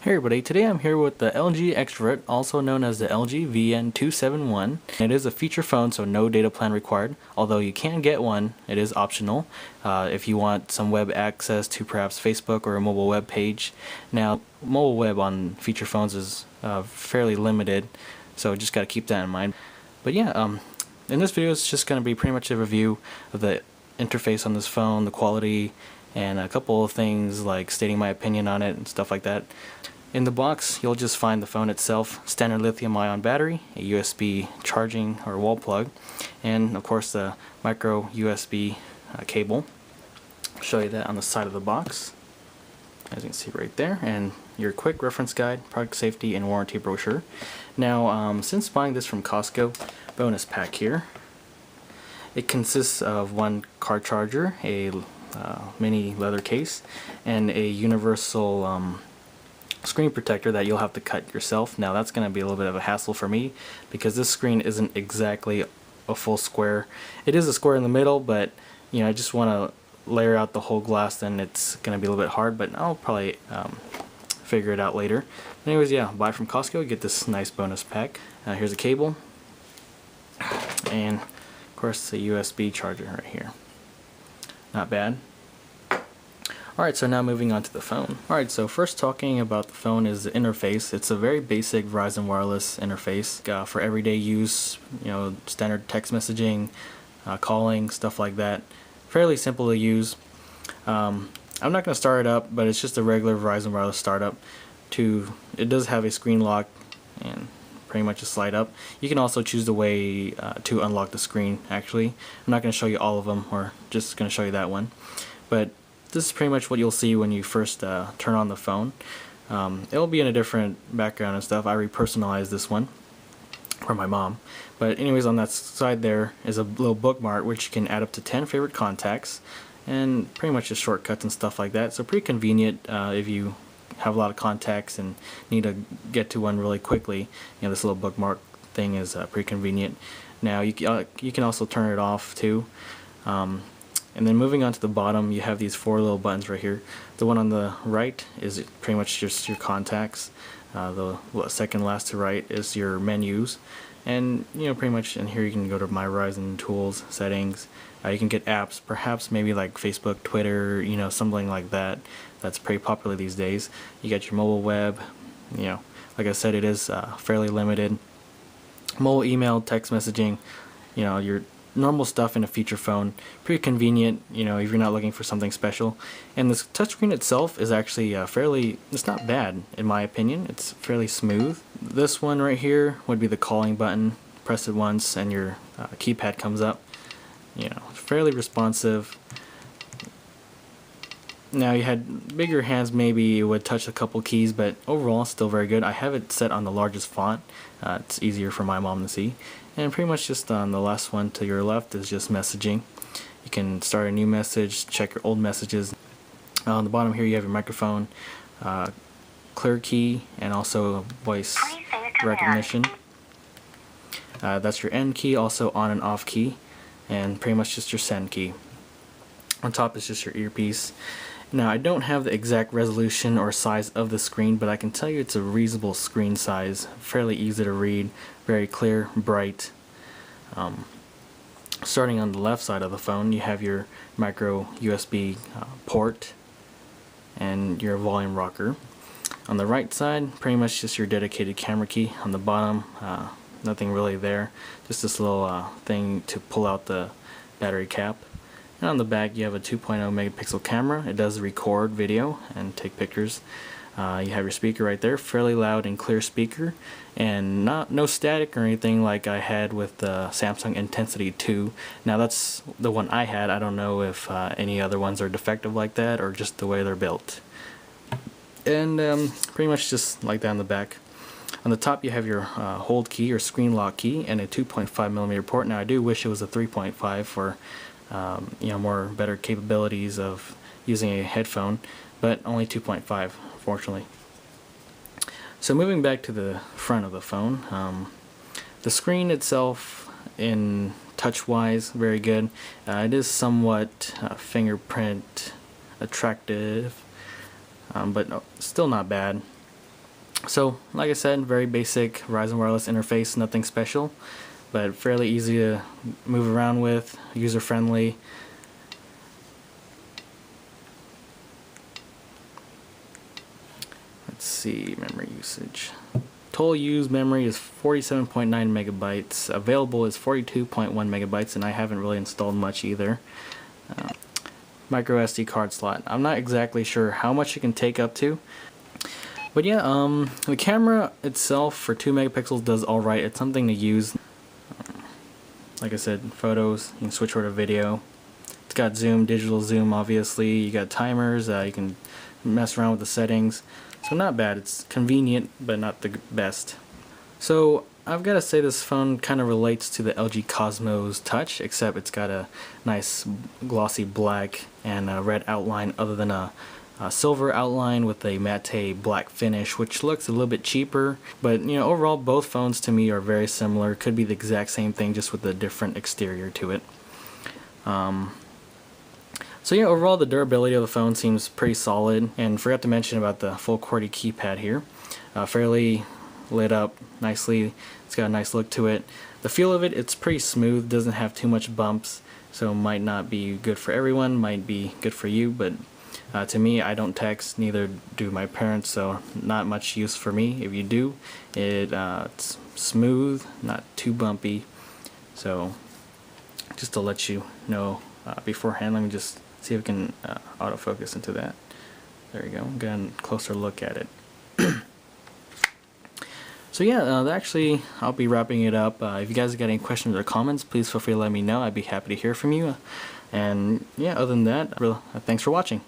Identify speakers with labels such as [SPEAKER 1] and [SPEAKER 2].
[SPEAKER 1] Hey everybody, today I'm here with the LG Extravert, also known as the LG VN271. It is a feature phone, so no data plan required, although you can get one. It is optional if you want some web access to perhaps Facebook or a mobile web page. Now, mobile web on feature phones is fairly limited, so just got to keep that in mind. But yeah, in this video it's just going to be pretty much a review of the interface on this phone, the quality, and a couple of things like stating my opinion on it and stuff like that. In the box, you'll just find the phone itself, standard lithium-ion battery, a USB charging or wall plug, and of course the micro USB cable. I'll show you that on the side of the box, as you can see right there, and your quick reference guide, product safety, and warranty brochure. Now, since buying this from Costco, bonus pack here. It consists of one car charger, a mini leather case, and a universal screen protector that you'll have to cut yourself. Now that's going to be a little bit of a hassle for me because this screen isn't exactly a full square. It is a square in the middle, but you know, I just want to layer out the whole glass, then it's going to be a little bit hard, but I'll probably figure it out later. Anyways, yeah, buy from Costco, get this nice bonus pack. Here's a cable, and of course the USB charger right here. Not bad. Alright, so now moving on to the phone. Alright, so first talking about the phone is the interface. It's a very basic Verizon wireless interface for everyday use, you know, standard text messaging, calling, stuff like that. Fairly simple to use. I'm not going to start it up, but it's just a regular Verizon wireless startup. It does have a screen lock and pretty much a slide up. You can also choose the way to unlock the screen, actually. I'm not going to show you all of them, or just going to show you that one. But this is pretty much what you'll see when you first turn on the phone. It'll be in a different background and stuff. I repersonalized this one for my mom. But anyways, on that side there is a little bookmark which you can add up to 10 favorite contacts, and pretty much just shortcuts and stuff like that. So pretty convenient if you have a lot of contacts and need to get to one really quickly. You know, this little bookmark thing is pretty convenient. Now you can also turn it off too. And then moving on to the bottom, you have these 4 little buttons right here. The one on the right is pretty much just your contacts. The second last to right is your menus. And you know, pretty much in here you can go to My Verizon Tools, Settings. You can get apps, perhaps maybe like Facebook, Twitter, you know, something like that. That's pretty popular these days. You got your mobile web. You know, like I said, it is fairly limited. Mobile email, text messaging, you know, your normal stuff in a feature phone. Pretty convenient, you know, if you're not looking for something special. And this touchscreen itself is actually it's not bad in my opinion. It's fairly smooth. This one right here would be the calling button. Press it once and your keypad comes up. You know, fairly responsive. Now, you had bigger hands, maybe it would touch a couple keys, but overall still very good. I have it set on the largest font. It's easier for my mom to see. And pretty much just on the last one to your left is just messaging. You can start a new message, check your old messages. On the bottom here you have your microphone, clear key, and also voice recognition. That's your end key, also on and off key, and pretty much just your send key. On top is just your earpiece. Now, I don't have the exact resolution or size of the screen, but I can tell you it's a reasonable screen size, fairly easy to read, very clear, bright. Starting on the left side of the phone, you have your micro USB port and your volume rocker. On the right side, pretty much just your dedicated camera key. On the bottom, nothing really there, just this little thing to pull out the battery cap. And on the back you have a 2.0 megapixel camera. It does record video and take pictures. You have your speaker right there, fairly loud and clear speaker, and no static or anything like I had with the Samsung Intensity 2. Now that's the one I had. I don't know if any other ones are defective like that or just the way they're built. And pretty much just like that on the back. On the top you have your hold key or screen lock key and a 2.5mm port. Now I do wish it was a 3.5 for you know, more better capabilities of using a headphone, but only 2.5 fortunately. So moving back to the front of the phone, the screen itself in touch wise very good. It is somewhat fingerprint attractive, but still not bad. So like I said, very basic Verizon wireless interface, nothing special, but fairly easy to move around with, user friendly. Let's see, memory usage. Total used memory is 47.9 megabytes. Available is 42.1 megabytes, and I haven't really installed much either. Micro SD card slot. I'm not exactly sure how much it can take up to. But yeah, the camera itself for 2 megapixels does alright. It's something to use. Like I said, photos, you can switch over to video. It's got zoom, digital zoom obviously. You got timers, you can mess around with the settings. So not bad. It's convenient, but not the best. So I've got to say this phone kind of relates to the LG Cosmos Touch, except it's got a nice glossy black and a red outline other than a silver outline with a matte black finish, which looks a little bit cheaper. But you know, overall both phones to me are very similar. Could be the exact same thing, just with a different exterior to it. So yeah, overall the durability of the phone seems pretty solid, and forgot to mention about the full QWERTY keypad here. Fairly lit up nicely. It's got a nice look to it. The feel of it, it's pretty smooth, doesn't have too much bumps, so might not be good for everyone, might be good for you, but to me, I don't text, neither do my parents, so not much use for me. If you do, it's smooth, not too bumpy. So just to let you know beforehand, let me just see if we can autofocus into that. There we go. Get a closer look at it. So yeah, actually, I'll be wrapping it up. If you guys got any questions or comments, please feel free to let me know. I'd be happy to hear from you. And yeah, other than that, thanks for watching.